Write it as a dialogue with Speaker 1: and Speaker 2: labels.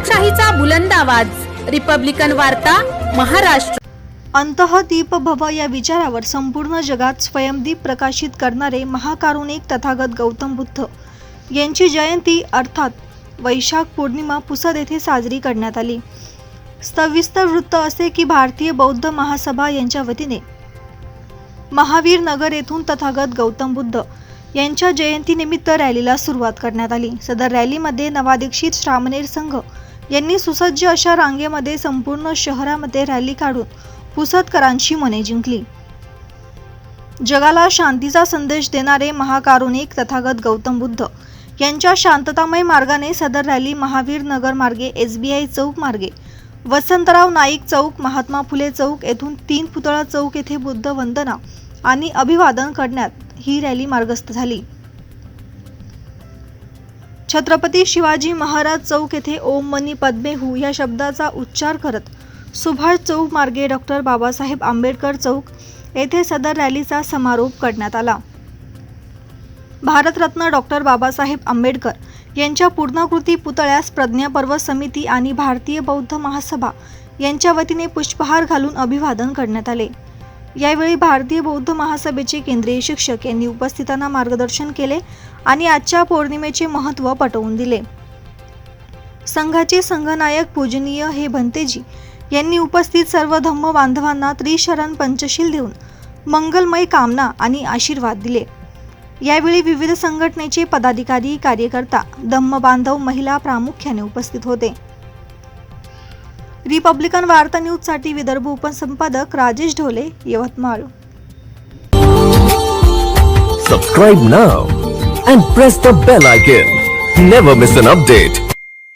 Speaker 1: लोकशाहीचा बुलंद आवाज, रिपब्लिकन वार्ता, महाराष्ट्र।
Speaker 2: अंतःदीप भव या विचारावर संपूर्ण जगात स्वयंदीप प्रकाशित करणारे महाकारुणिक तथागत गौतम बुद्ध यांची जयंती अर्थात वैशाख पौर्णिमा पुसद येथे साजरी करण्यात आली। सविस्तर वृत्त असे की भारतीय बौद्ध महासभा यांच्या वतीने महावीर नगर येथून तथागत गौतम बुद्ध यांच्या जयंतीनिमित्त रॅलीला सुरुवात करण्यात आली। सदर रॅलीमध्ये नवादीक्षित श्रामणेर संघ यांनी सुसज्ज अशा रांगेमध्ये संपूर्ण शहरामध्ये रॅली काढून पुसदकरांची मने जिंकली। जगाला शांतीचा संदेश देणारे महाकारुणिक तथागत गौतम बुद्ध यांच्या शांततामय मार्गाने सदर रॅली महावीर नगर मार्गे, SBI चौक मार्गे, वसंतराव नाईक चौक, महात्मा फुले चौक येथून 3 पुतळा चौक येथे बुद्ध वंदना आणि अभिवादन करण्यात ही रॅली मार्गस्थ झाली। छत्रपती शिवाजी महाराज चौक येथे ओम मनी पद्मे हू या शब्दाचा उच्चार करत सुभाष चौक मार्गे डॉक्टर बाबासाहेब आंबेडकर चौक येथे सदर रॅलीचा समारोप करण्यात आला। भारतरत्न डॉक्टर बाबासाहेब आंबेडकर यांच्या पूर्णाकृती पुतळ्यास प्रज्ञापर्व समिती आणि भारतीय बौद्ध महासभा यांच्या वतीने पुष्पहार घालून अभिवादन करण्यात आले। यावेळी भारतीय बौद्ध महासभेचे केंद्रीय शिक्षक यांनी उपस्थितांना मार्गदर्शन केले आणि आजच्या पौर्णिमेचे महत्त्व पटवून दिले। संघाचे संघनायक पूजनीय हे भंतेजी यांनी उपस्थित सर्व धम्म बांधवांना त्रिशरण पंचशील देऊन मंगलमय कामना आणि आशीर्वाद दिले। यावेळी विविध संघटनेचे पदाधिकारी, कार्यकर्ता, धम्म बांधव, महिला प्रामुख्याने उपस्थित होते। रिपब्लिकन वार्ता न्यूज साठी Vidarbha उपसंपादक Rajesh Dhole, Yavatmal.
Speaker 3: Subscribe now and press the bell icon. Never miss an update.